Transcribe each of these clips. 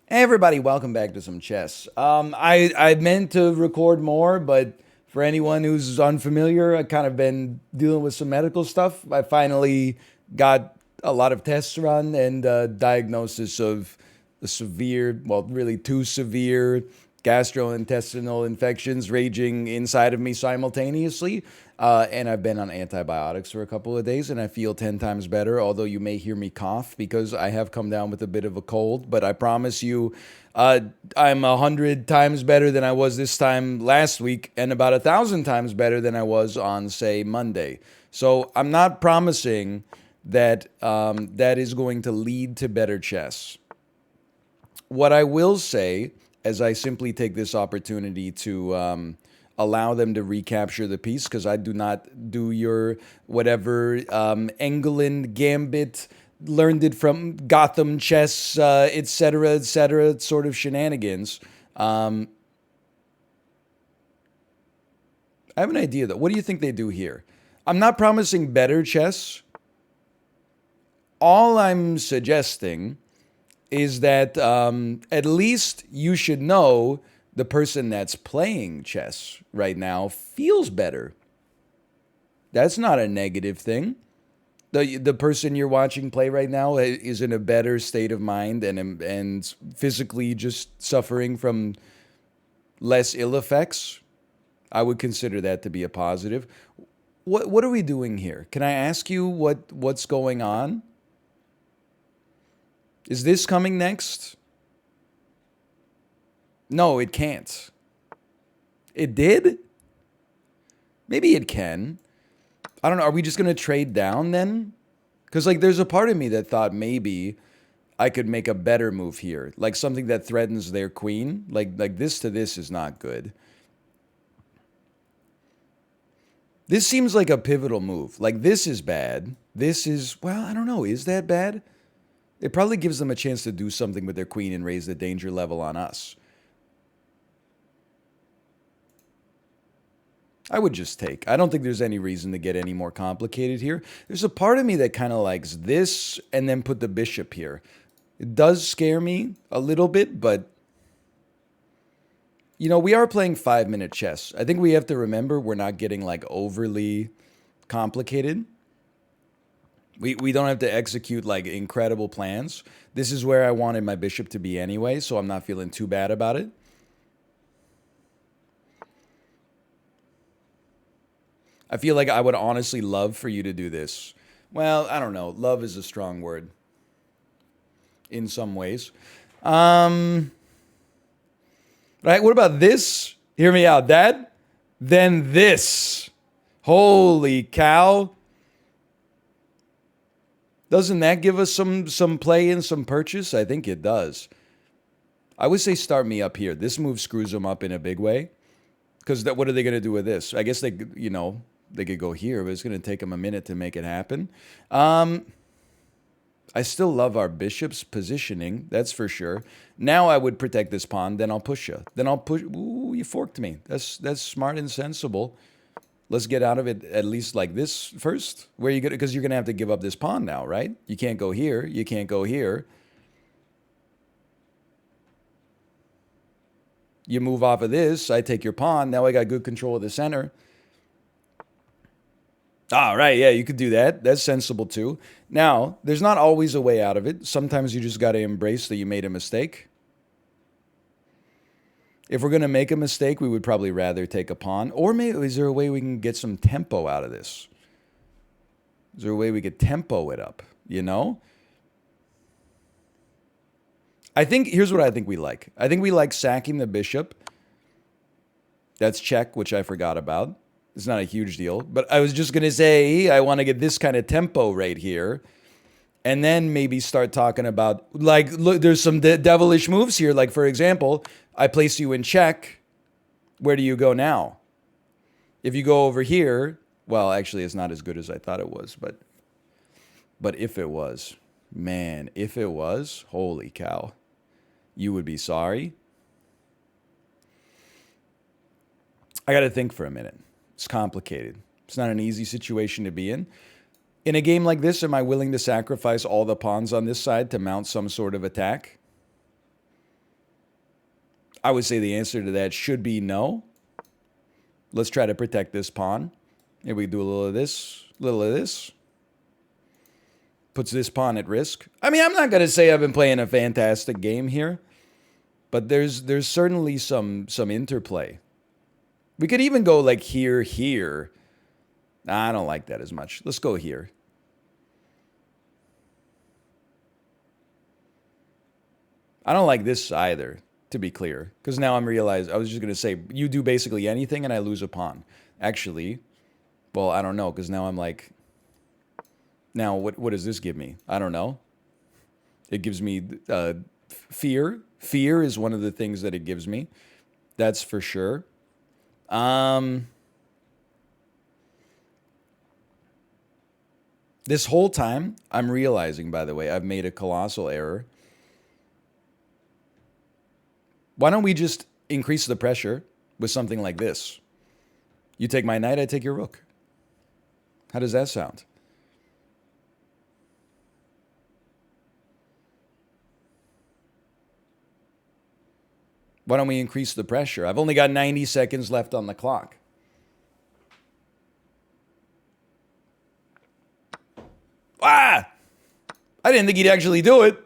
Hey everybody, welcome back to some chess. I meant to record more, but for anyone who's unfamiliar, I kind of been dealing with some medical stuff. I finally got a lot of tests run and diagnosis of a severe, well, really two severe gastrointestinal infections raging inside of me simultaneously. And I've been on antibiotics for a couple of days and I feel 10 times better, although you may hear me cough because I have come down with a bit of a cold. But I promise you, I'm 100 times better than I was this time last week and about 1,000 times better than I was on, say, Monday. So I'm not promising that that is going to lead to better chess. What I will say, as I simply take this opportunity to allow them to recapture the piece, because I do not do your whatever England gambit, learned it from Gotham chess, etc., etc., sort of shenanigans. I have an idea though. What do you think they do here? I'm not promising better chess. All I'm suggesting is that at least you should know the person that's playing chess right now feels better. That's not a negative thing. The person you're watching play right now is in a better state of mind and physically just suffering from less ill effects. I would consider that to be a positive. What are we doing here? Can I ask you what's going on? Is this coming next? No, it can't. It did? Maybe it can. I don't know. Are we just going to trade down then? Because, like, there's a part of me that thought maybe I could make a better move here. Like something that threatens their queen. Like this to this is not good. This seems like a pivotal move. Like, this is bad. This is, well, I don't know. Is that bad? It probably gives them a chance to do something with their queen and raise the danger level on us. I would just take. I don't think there's any reason to get any more complicated here. There's a part of me that kind of likes this and then put the bishop here. It does scare me a little bit, but you know, we are playing 5-minute chess. I think we have to remember we're not getting like overly complicated. We don't have to execute like incredible plans. This is where I wanted my bishop to be anyway, so I'm not feeling too bad about it. I feel like I would honestly love for you to do this. Well, I don't know. Love is a strong word in some ways. Right, what about this? Hear me out. That, then this. Holy cow. Doesn't that give us some play and some purchase? I think it does. I would say start me up here. This move screws them up in a big way. Because what are they going to do with this? I guess they could go here, but it's going to take them a minute to make it happen. I still love our bishop's positioning. That's for sure. Now I would protect this pawn. Then I'll push you. Then I'll push. Ooh, you forked me. That's smart and sensible. Let's get out of it at least like this first. Where you gonna? Because you're gonna have to give up this pawn now, right? You can't go here. You can't go here. You move off of this. I take your pawn. Now I got good control of the center. All right, yeah, you could do that. That's sensible too. Now, there's not always a way out of it. Sometimes you just got to embrace that you made a mistake. If we're going to make a mistake, we would probably rather take a pawn. Or maybe, is there a way we can get some tempo out of this? Is there a way we could tempo it up, you know? I think, here's what I think we like. I think we like sacking the bishop. That's check, which I forgot about. It's not a huge deal. But I was just going to say, I want to get this kind of tempo right here. And then maybe start talking about, like, look, there's some devilish moves here. Like, for example, I place you in check. Where do you go now? If you go over here, well, actually, it's not as good as I thought it was. But if it was, man, if it was, holy cow, you would be sorry. I got to think for a minute. It's complicated. It's not an easy situation to be in. In a game like this, am I willing to sacrifice all the pawns on this side to mount some sort of attack? I would say the answer to that should be no. Let's try to protect this pawn. Here we do a little of this, little of this. Puts this pawn at risk. I mean, I'm not going to say I've been playing a fantastic game here, but there's certainly some interplay. We could even go like here. Nah, I don't like that as much. Let's go here. I don't like this either, to be clear, because now I'm realizing, I was just going to say, you do basically anything and I lose a pawn. Actually, well, I don't know, because now I'm like, now what does this give me? I don't know. It gives me fear. Fear is one of the things that it gives me. That's for sure. This whole time, I'm realizing, by the way, I've made a colossal error. Why don't we just increase the pressure with something like this? You take my knight, I take your rook. How does that sound? Why don't we increase the pressure? I've only got 90 seconds left on the clock. Ah! I didn't think he'd actually do it.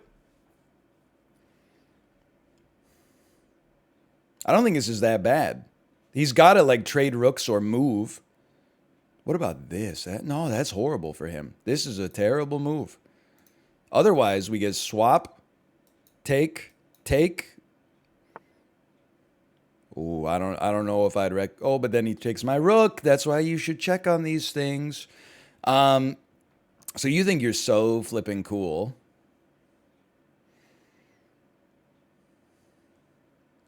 I don't think this is that bad. He's got to like trade rooks or move. What about this? No, that's horrible for him. This is a terrible move. Otherwise, we get swap, take. Ooh, I don't know if I'd oh, but then he takes my rook. That's why you should check on these things. So you think you're so flipping cool.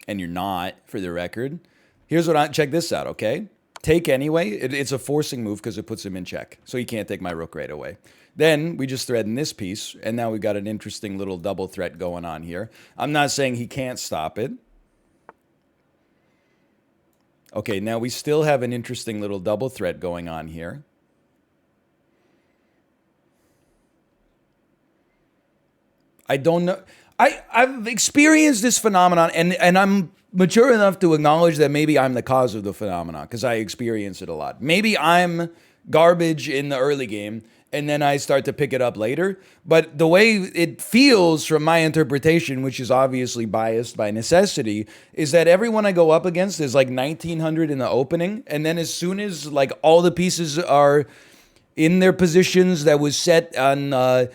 And you're not, for the record. Here's what check this out, okay? Take anyway. It's a forcing move because it puts him in check. So he can't take my rook right away. Then we just threaten this piece, and now we've got an interesting little double threat going on here. I'm not saying he can't stop it. Okay, now we still have an interesting little double threat going on here. I don't know. I've experienced this phenomenon, and I'm mature enough to acknowledge that maybe I'm the cause of the phenomenon because I experience it a lot. Maybe I'm garbage in the early game, and then I start to pick it up later. But the way it feels from my interpretation, which is obviously biased by necessity, is that everyone I go up against is like 1900 in the opening, and then as soon as like all the pieces are in their positions that was set on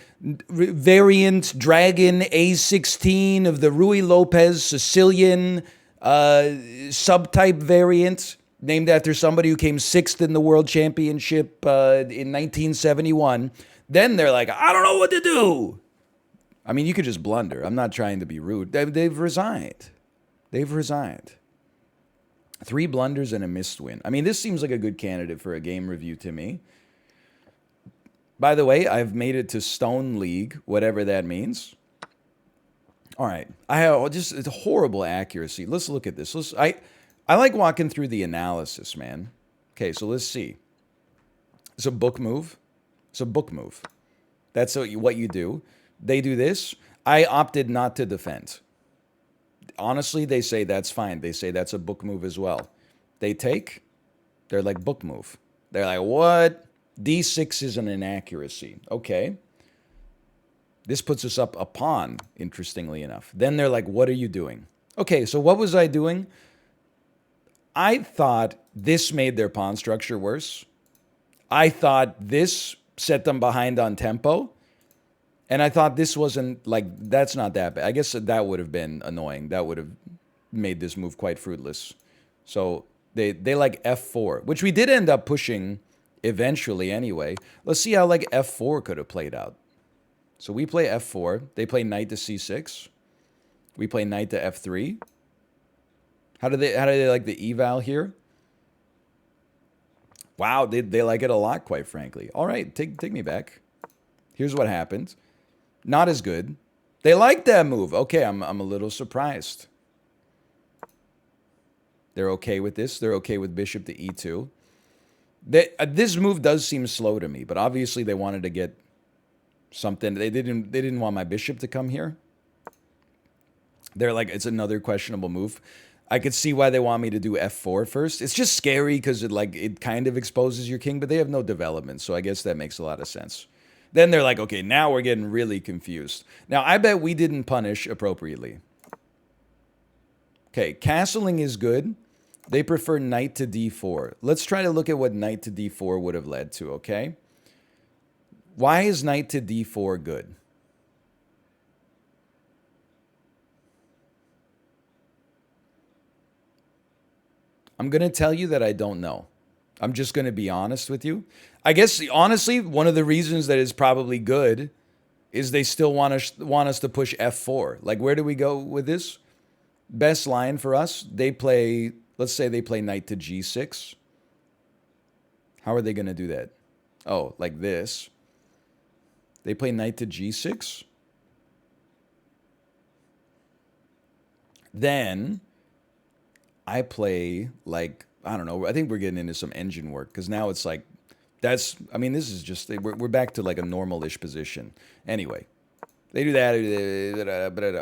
variant Dragon A16 of the Rui Lopez Sicilian subtype variant, named after somebody who came 6th in the World Championship in 1971. Then they're like, I don't know what to do. I mean, you could just blunder. I'm not trying to be rude. They've resigned. They've resigned. 3 blunders and a missed win. I mean, this seems like a good candidate for a game review to me. By the way, I've made it to Stone League, whatever that means. All right. I have just it's horrible accuracy. Let's look at this. I like walking through the analysis, man. Okay, so let's see. It's a book move. It's a book move. That's what you do. They do this. I opted not to defend. Honestly, they say that's fine. They say that's a book move as well. They take. They're like, book move. They're like, what? D6 is an inaccuracy. Okay. This puts us up a pawn, interestingly enough. Then they're like, what are you doing? Okay, so what was I doing? I thought this made their pawn structure worse. I thought this set them behind on tempo. And I thought this wasn't, like, that's not that bad. I guess that would have been annoying. That would have made this move quite fruitless. So they like F4, which we did end up pushing eventually anyway. Let's see how like F4 could have played out. So we play F4. They play knight to C6. We play knight to F3. How do they like the eval here? Wow, they like it a lot, quite frankly. All right, take me back. Here's what happened. Not as good. They like that move. Okay, I'm a little surprised. They're okay with this. They're okay with bishop to E2. This move does seem slow to me, but obviously they wanted to get something. They didn't want my bishop to come here. They're like, it's another questionable move. I could see why they want me to do f4 first. It's just scary because it kind of exposes your king, but they have no development, so I guess that makes a lot of sense. Then they're like, okay, now we're getting really confused. Now, I bet we didn't punish appropriately. Okay, castling is good. They prefer knight to d4. Let's try to look at what knight to d4 would have led to, okay? Why is knight to d4 good? I'm going to tell you that I don't know. I'm just going to be honest with you. I guess, honestly, one of the reasons that is probably good is they still want us to push f4. Like, where do we go with this? Best line for us, they play, let's say they play knight to g6. How are they going to do that? Oh, like this. They play knight to g6. Then I play, like, I don't know, I think we're getting into some engine work, because now it's like, this is just, we're back to like a normal-ish position. Anyway, they do that,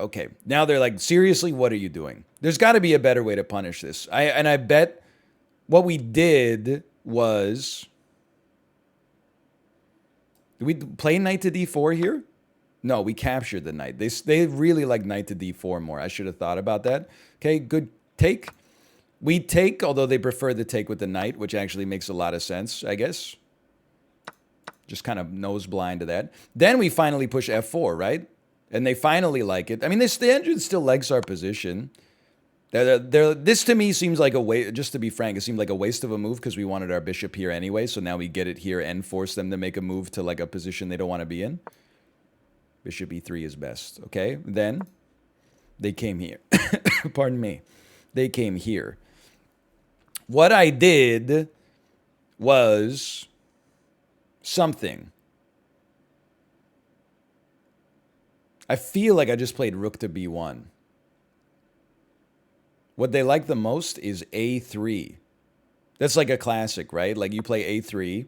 okay. Now they're like, seriously, what are you doing? There's got to be a better way to punish this. I bet what we did was, did we play knight to d4 here? No, we captured the knight. They really like knight to d4 more. I should have thought about that. Okay, good take. We take, although they prefer the take with the knight, which actually makes a lot of sense, I guess. Just kind of nose blind to that. Then we finally push f4, right? And they finally like it. I mean, the engine still likes our position. This to me seems like a waste, just to be frank, it seemed like a waste of a move because we wanted our bishop here anyway. So now we get it here and force them to make a move to like a position they don't want to be in. Bishop e3 is best, okay? Then they came here. Pardon me. They came here. What I did was something. I feel like I just played rook to b1. What they like the most is a3. That's like a classic, right? Like you play a3.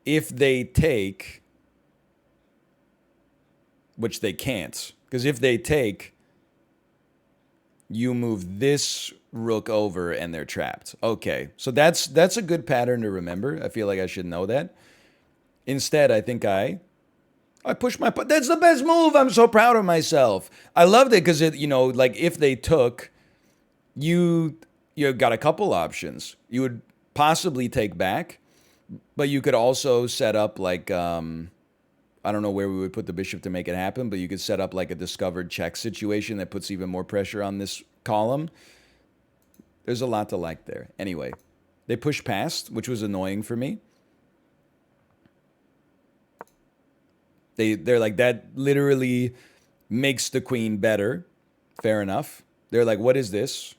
If they take, which they can't, because if they take, you move this rook over and they're trapped. Okay, so that's a good pattern to remember. I feel like I should know that. Instead, I think I push my... That's the best move! I'm so proud of myself. I loved it because, like if they took, you got a couple options. You would possibly take back, but you could also set up like... I don't know where we would put the bishop to make it happen, but you could set up like a discovered check situation that puts even more pressure on this column. There's a lot to like there. Anyway, they pushed past, which was annoying for me. They're like, that literally makes the queen better. Fair enough. They're like, what is this?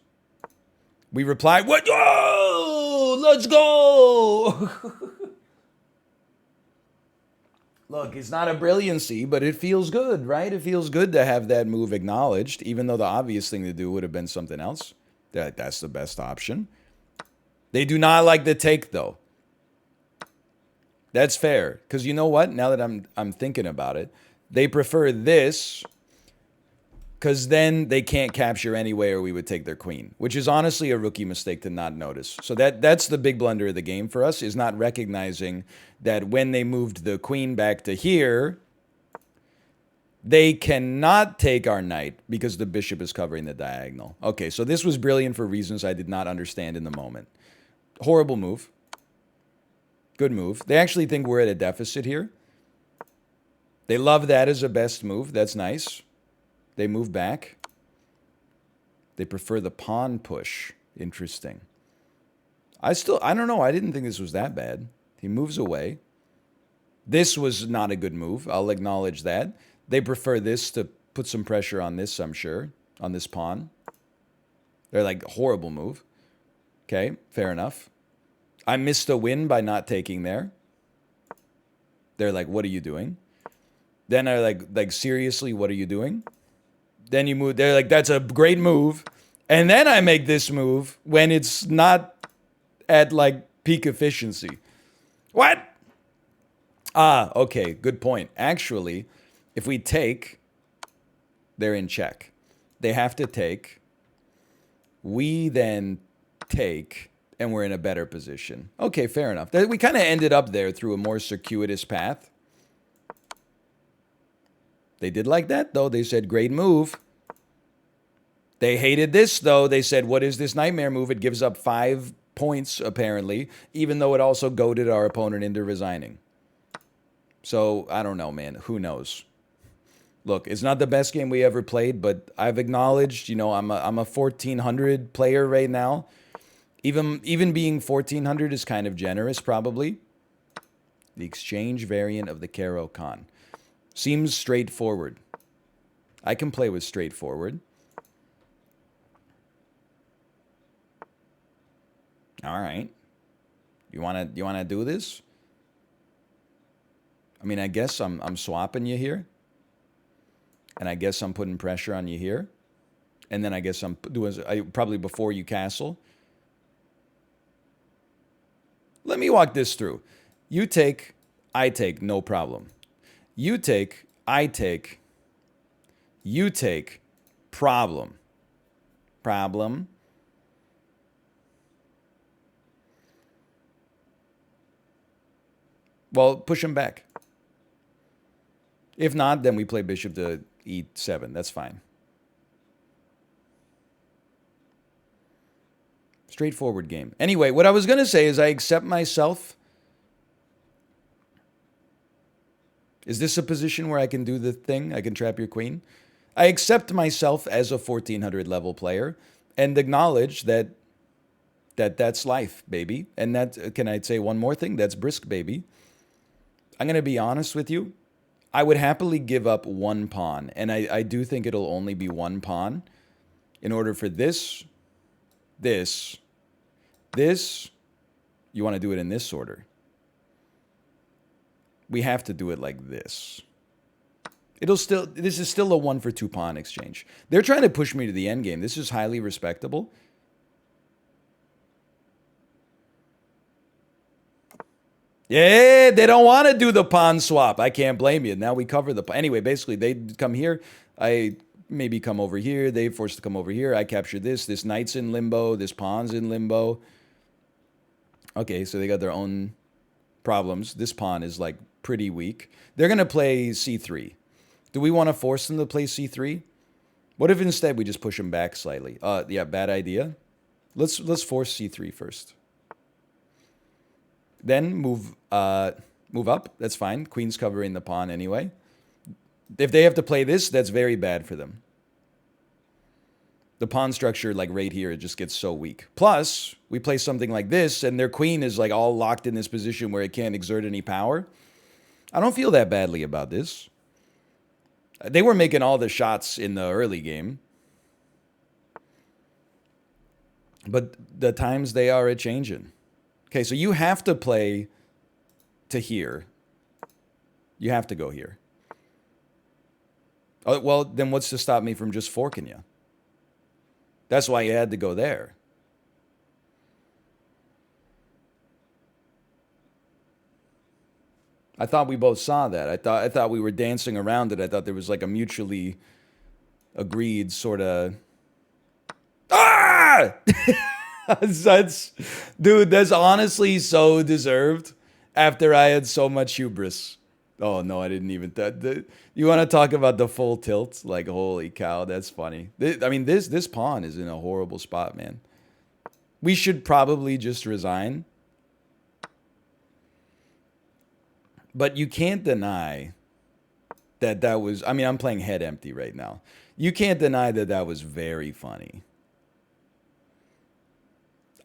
We reply, what? Oh, let's go! Look, it's not a brilliancy, but it feels good, right? It feels good to have that move acknowledged, even though the obvious thing to do would have been something else. That's the best option. They do not like the take, though. That's fair, because you know what? Now that I'm thinking about it, they prefer this, because then they can't capture anywhere we would take their queen, which is honestly a rookie mistake to not notice. So that's the big blunder of the game for us, is not recognizing that when they moved the queen back to here, they cannot take our knight because the bishop is covering the diagonal. Okay, so this was brilliant for reasons I did not understand in the moment. Horrible move. Good move. They actually think we're at a deficit here. They love that as a best move. That's nice. They move back. They prefer the pawn push. Interesting. I don't know. I didn't think this was that bad. He moves away. This was not a good move. I'll acknowledge that. They prefer this to put some pressure on this, I'm sure, on this pawn. They're like, horrible move. Okay, fair enough. I missed a win by not taking there. They're like, what are you doing? Then I like seriously, what are you doing? Then you move. They're like, that's a great move. And then I make this move when it's not at like peak efficiency. What? Ah, okay, good point. Actually, if we take, they're in check. They have to take. We then take, and we're in a better position. Okay, fair enough. We kind of ended up there through a more circuitous path. They did like that, though. They said, great move. They hated this, though. They said, what is this nightmare move? It gives up 5 points, apparently, even though it also goaded our opponent into resigning. So, I don't know, man. Who knows? Look, it's not the best game we ever played, but I've acknowledged, you know, I'm a 1400 player right now. Even being 1400 is kind of generous, probably. The exchange variant of the Karo Khan. Seems straightforward. I can play with straightforward. All right. You wanna do this? I mean, I guess I'm swapping you here. And I guess I'm putting pressure on you here. And then I guess I'm doing probably before you castle. Let me walk this through. You take, I take, no problem. You take, I take. You take, problem. Problem. Well, push him back. If not, then we play bishop to e7. That's fine. Straightforward game. Anyway, what I was going to say is I accept myself. Is this a position where I can do the thing? I can trap your queen? I accept myself as a 1400 level player and acknowledge that that's life, baby. And that, can I say one more thing? That's brisk, baby. I'm going to be honest with you. I would happily give up 1 pawn. And I do think it'll only be 1 pawn in order for this. You want to do it in this order. We have to do it like this. This is still a 1 for 2 pawn exchange. They're trying to push me to the endgame. This is highly respectable. Yeah, they don't want to do the pawn swap. I can't blame you. Now we cover the... Anyway, basically, they come here. I maybe come over here. They forced to come over here. I capture this. This knight's in limbo. This pawn's in limbo. Okay, so they got their own problems. This pawn is, like, pretty weak. They're going to play c3. Do we want to force them to play c3? What if instead we just push them back slightly? Yeah, bad idea. Let's force c3 first. Then move up. That's fine. Queen's covering the pawn anyway. If they have to play this, that's very bad for them. The pawn structure, like right here, it just gets so weak. Plus, we play something like this, and their queen is like all locked in this position where it can't exert any power. I don't feel that badly about this. They were making all the shots in the early game. But the times they are a-changing. Okay, so you have to play to here. You have to go here. Oh, well, then what's to stop me from just forking you? That's why you had to go there. I thought we both saw that. I thought we were dancing around it. I thought there was like a mutually agreed sort of... Ah! Dude, that's honestly so deserved after I had so much hubris. Oh, no, I didn't even... You want to talk about the full tilt? Like, holy cow, that's funny. I mean, this pawn is in a horrible spot, man. We should probably just resign. But you can't deny that was... I mean, I'm playing head empty right now. You can't deny that was very funny.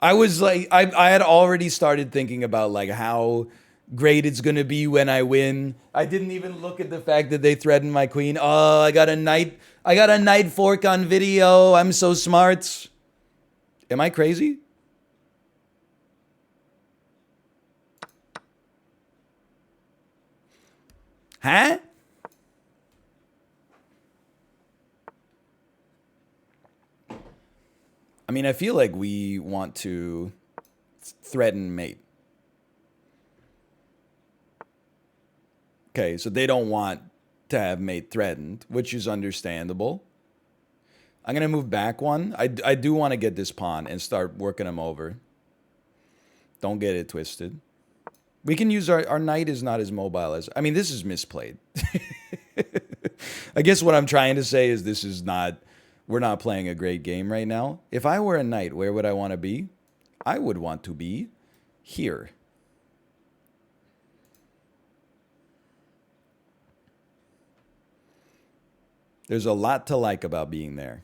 I was like, I had already started thinking about like how great it's going to be when I win. I didn't even look at the fact that they threatened my queen. Oh, I got a knight fork on video. I'm so smart. Am I crazy? Huh? I mean, I feel like we want to threaten mate. Okay, so they don't want to have mate threatened, which is understandable. I'm going to move back one. I do want to get this pawn and start working him over. Don't get it twisted. We can use our knight is not as mobile as... I mean, this is misplayed. I guess what I'm trying to say is this is not... We're not playing a great game right now. If I were a knight, where would I want to be? I would want to be here. There's a lot to like about being there.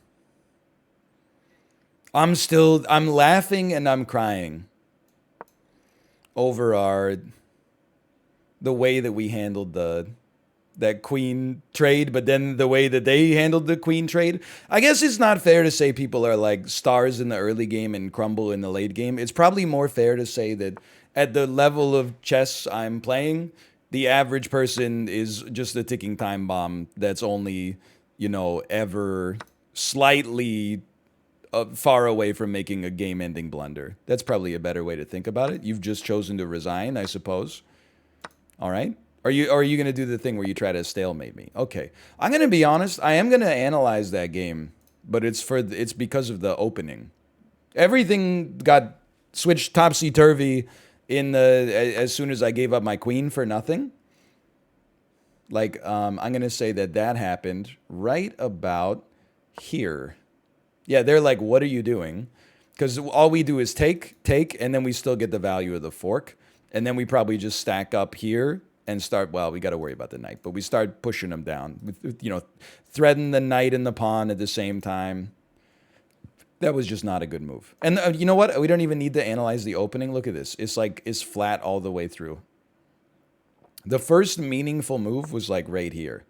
I'm laughing and I'm crying over the way that we handled that queen trade, but then the way that they handled the queen trade. I guess it's not fair to say people are like stars in the early game and crumble in the late game. It's probably more fair to say that at the level of chess I'm playing, the average person is just a ticking time bomb that's only, you know, ever slightly far away from making a game-ending blunder. That's probably a better way to think about it. You've just chosen to resign, I suppose. All right. Are you going to do the thing where you try to stalemate me? Okay. I'm going to be honest. I am going to analyze that game, but it's because of the opening. Everything got switched topsy-turvy as soon as I gave up my queen for nothing. Like, I'm going to say that happened right about here. Yeah, they're like, what are you doing? Because all we do is take, and then we still get the value of the fork. And then we probably just stack up here and start, well, we got to worry about the knight. But we start pushing them down, you know, threading the knight and the pawn at the same time. That was just not a good move. And you know what? We don't even need to analyze the opening. Look at this. It's flat all the way through. The first meaningful move was like right here.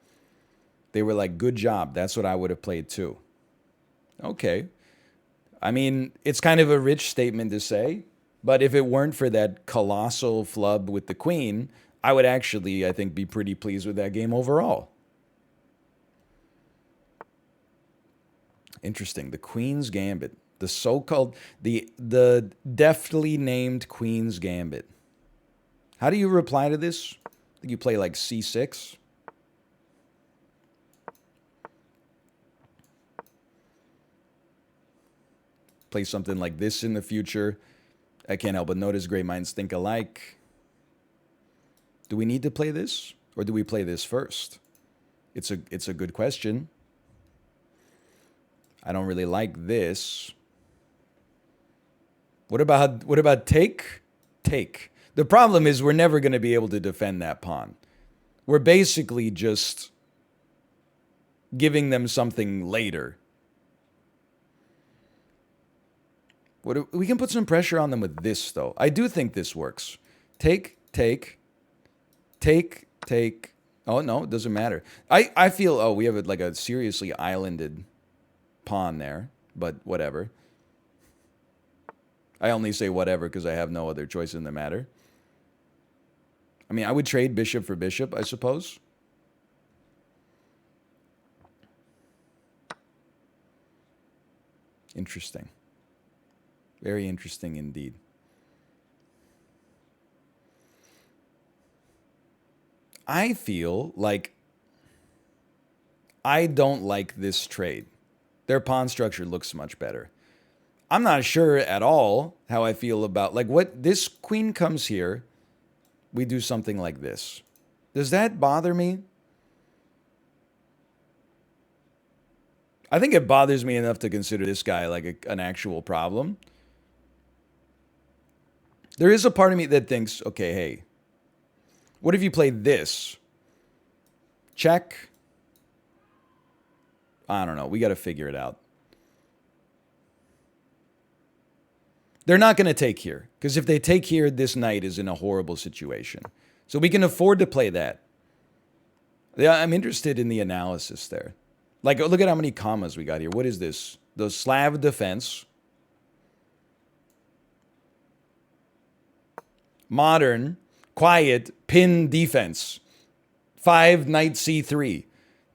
They were like, good job. That's what I would have played too. Okay. I mean, it's kind of a rich statement to say, but if it weren't for that colossal flub with the queen, I would actually, I think, be pretty pleased with that game overall. Interesting. The Queen's Gambit. The so-called, the deftly named Queen's Gambit. How do you reply to this? I think you play like c6. Play something like this in the future. I can't help but notice great minds think alike. Do we need to play this? Or do we play this first? It's a good question. I don't really like this. What about take? Take. The problem is we're never going to be able to defend that pawn. We're basically just giving them something later. We can put some pressure on them with this, though. I do think this works. Take, take, take, take. Oh, no, it doesn't matter. I feel, oh, we have like a seriously islanded pawn there, but whatever. I only say whatever because I have no other choice in the matter. I mean, I would trade bishop for bishop, I suppose. Interesting. Very interesting indeed. I feel like I don't like this trade. Their pawn structure looks much better. I'm not sure at all how I feel about, like, what this queen comes here. We do something like this. Does that bother me? I think it bothers me enough to consider this guy like an actual problem. There is a part of me that thinks, okay, hey, what if you played this? Check. I don't know. We got to figure it out. They're not going to take here, because if they take here, this knight is in a horrible situation. So we can afford to play that. Yeah, I'm interested in the analysis there. Like, look at how many commas we got here. What is this? The Slav defense. Modern, quiet, pin defense. 5, knight c3.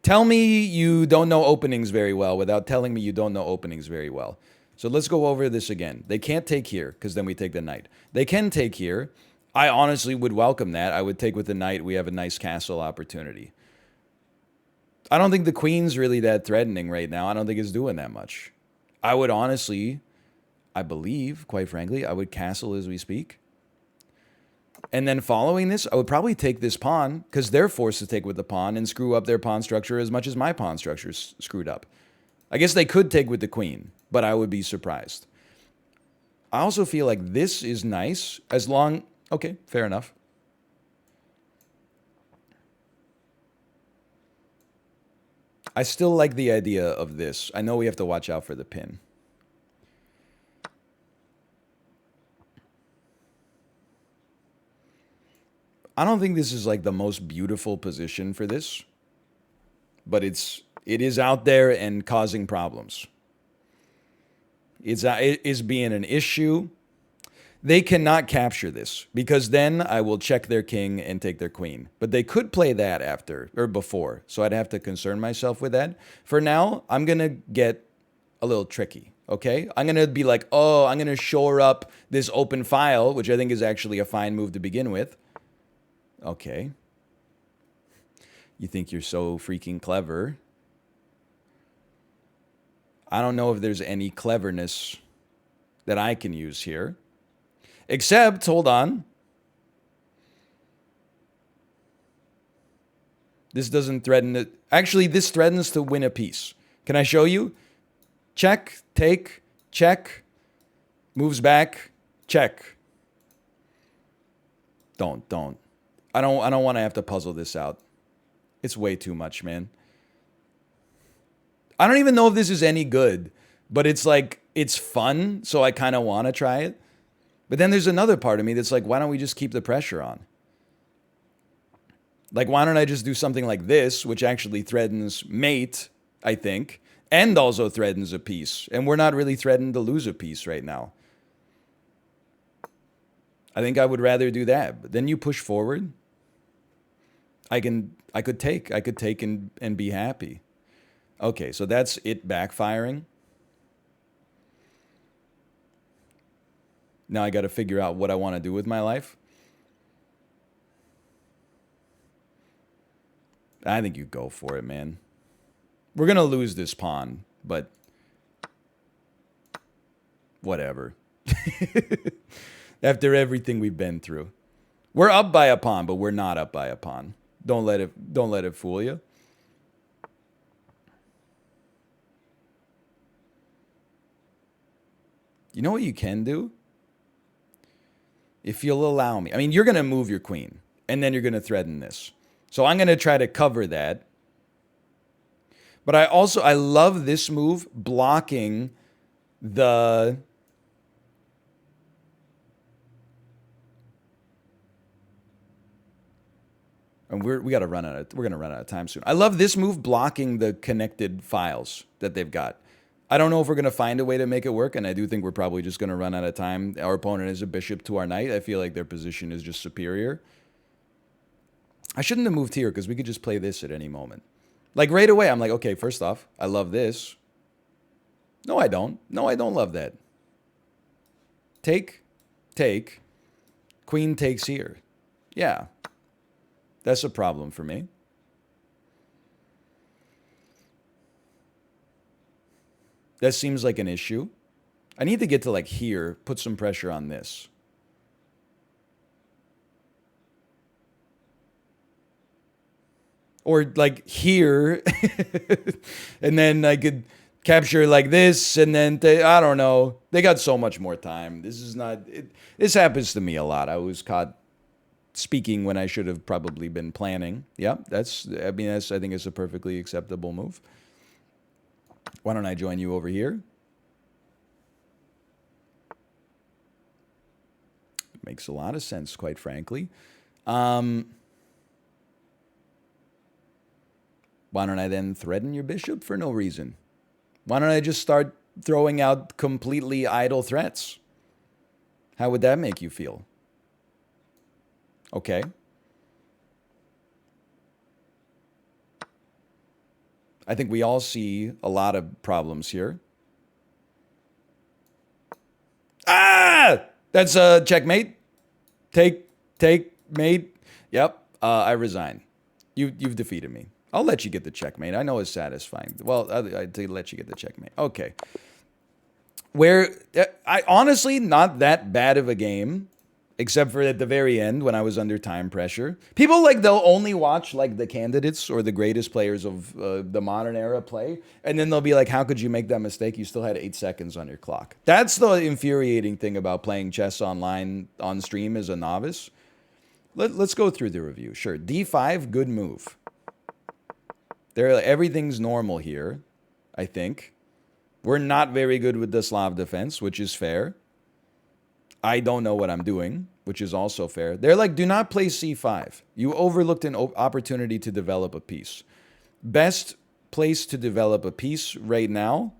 Tell me you don't know openings very well without telling me you don't know openings very well. So let's go over this again. They can't take here, because then we take the knight. They can take here. I honestly would welcome that. I would take with the knight. We have a nice castle opportunity. I don't think the queen's really that threatening right now. I don't think it's doing that much. I would honestly, I believe, quite frankly, I would castle as we speak. And then following this, I would probably take this pawn, because they're forced to take with the pawn and screw up their pawn structure as much as my pawn structure is screwed up. I guess they could take with the queen, but I would be surprised. I also feel like this is nice as long... Okay, fair enough. I still like the idea of this. I know we have to watch out for the pin. I don't think this is like the most beautiful position for this, but it is out there and causing problems. It is being an issue. They cannot capture this because then I will check their king and take their queen. But they could play that after or before, so I'd have to concern myself with that. For now, I'm going to get a little tricky, okay? I'm going to be like, oh, I'm going to shore up this open file, which I think is actually a fine move to begin with. Okay. You think you're so freaking clever. I don't know if there's any cleverness that I can use here. Except, hold on. This doesn't threaten it. Actually, this threatens to win a piece. Can I show you? Check, take, check. Moves back, check. Don't. I don't want to have to puzzle this out. It's way too much, man. I don't even know if this is any good, but it's like, it's fun, so I kind of want to try it. But then there's another part of me that's like, why don't we just keep the pressure on? Like, why don't I just do something like this, which actually threatens mate, I think, and also threatens a piece. And we're not really threatened to lose a piece right now. I think I would rather do that. But then you push forward. I could take and be happy. Okay, so that's it backfiring. Now I got to figure out what I want to do with my life. I think you go for it, man. We're going to lose this pawn, but whatever. After everything we've been through. We're up by a pawn, but we're not up by a pawn. Don't let it fool you. You know what you can do? If you'll allow me. I mean, you're going to move your queen, and then you're going to threaten this. So I'm going to try to cover that. But I love this move blocking the... And we're going to run out of time soon. I love this move blocking the connected files that they've got. I don't know if we're going to find a way to make it work, and I do think we're probably just going to run out of time. Our opponent is a bishop to our knight. I feel like their position is just superior. I shouldn't have moved here because we could just play this at any moment. Like right away, I'm like, okay, first off, I love this. No, I don't. No, I don't love that. Take. Queen takes here. Yeah. That's a problem for me. That seems like an issue. I need to get to like here, put some pressure on this. Or like here, and then I could capture like this, and then I don't know. They got so much more time. This is not, this happens to me a lot. I was caught speaking when I should have probably been planning. Yeah, I think it's a perfectly acceptable move. Why don't I join you over here? Makes a lot of sense, quite frankly. Why don't I then threaten your bishop for no reason? Why don't I just start throwing out completely idle threats? How would that make you feel? Okay. I think we all see a lot of problems here. Ah! That's a checkmate. Take, mate. Yep. I resign. You've defeated me. I'll let you get the checkmate. I know it's satisfying. Well, I'd let you get the checkmate. Okay. Where I honestly not that bad of a game, except for at the very end when I was under time pressure. People like they'll only watch like the candidates or the greatest players of the modern era play, and then they'll be like, "How could you make that mistake? You still had 8 seconds on your clock." That's the infuriating thing about playing chess online on stream as a novice. Let's go through the review. Sure, D5, good move. Everything's normal here, I think. We're not very good with the Slav defense, which is fair. I don't know what I'm doing, which is also fair. They're like, do not play C5. You overlooked an opportunity to develop a piece. Best place to develop a piece right now,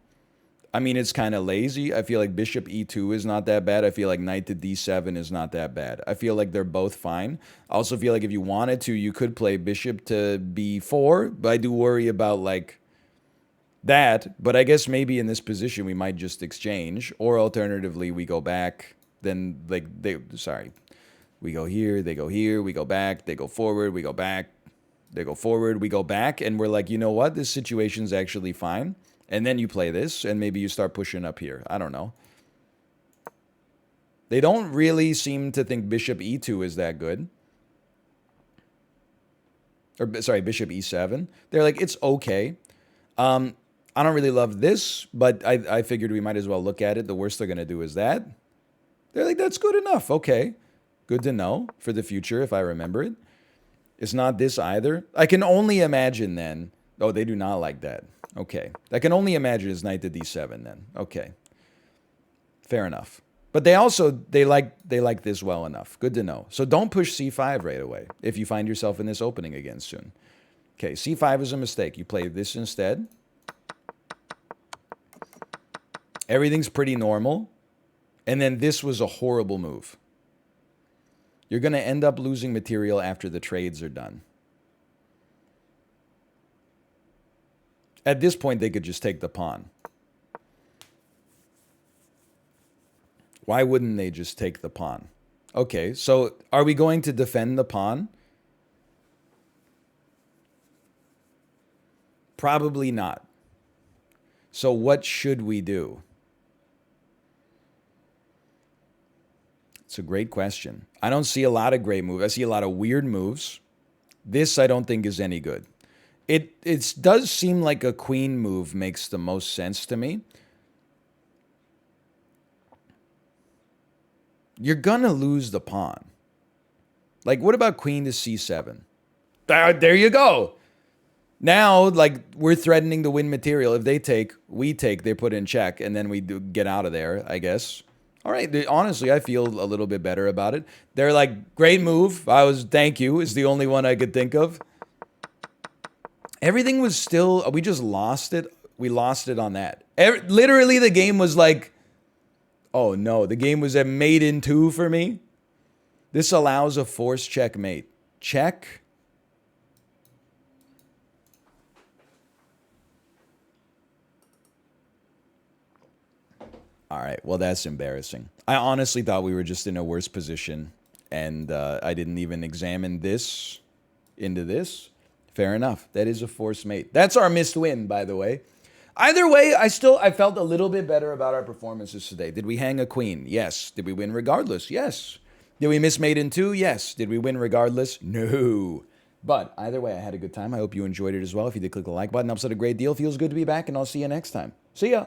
I mean, it's kind of lazy. I feel like bishop E2 is not that bad. I feel like knight to D7 is not that bad. I feel like they're both fine. I also feel like if you wanted to, you could play bishop to B4, but I do worry about like that. But I guess maybe in this position, we might just exchange, or alternatively, we go back. Then like we go here, they go here, we go back, they go forward, we go back, they go forward, we go back, and we're like, you know what, this situation's actually fine. And then you play this, and maybe you start pushing up here. I don't know. They don't really seem to think bishop E2 is that good. Or sorry, bishop E7. They're like, it's okay. I don't really love this, but I figured we might as well look at it. The worst they're gonna do is that. They're like, that's good enough. Okay. Good to know for the future if I remember it. It's not this either. I can only imagine then. Oh, they do not like that. Okay. I can only imagine it's knight to D7 then. Okay. Fair enough. But they like this well enough. Good to know. So don't push C5 right away if you find yourself in this opening again soon. Okay, C5 is a mistake. You play this instead. Everything's pretty normal. And then this was a horrible move. You're going to end up losing material after the trades are done. At this point, they could just take the pawn. Why wouldn't they just take the pawn? Okay, so are we going to defend the pawn? Probably not. So what should we do? It's a great question. I don't see a lot of great moves. I see a lot of weird moves. This I don't think is any good. It does seem like a queen move makes the most sense to me. You're gonna lose the pawn. Like, what about queen to C7? There you go. Now, like, we're threatening to win material. If they take, we take, they put in check, and then we do get out of there, I guess. All right, honestly, I feel a little bit better about it. They're like, great move. Thank you, is the only one I could think of. Everything was still, we just lost it. We lost it on that. Literally, the game was like, oh no, the game was at mate in 2 for me. This allows a forced checkmate. Check. All right, well, that's embarrassing. I honestly thought we were just in a worse position, and I didn't even examine this into this. Fair enough. That is a forced mate. That's our missed win, by the way. Either way, I felt a little bit better about our performances today. Did we hang a queen? Yes. Did we win regardless? Yes. Did we miss mate in 2? Yes. Did we win regardless? No. But either way, I had a good time. I hope you enjoyed it as well. If you did, click the like button. Helps out a great deal. Feels good to be back, and I'll see you next time. See ya.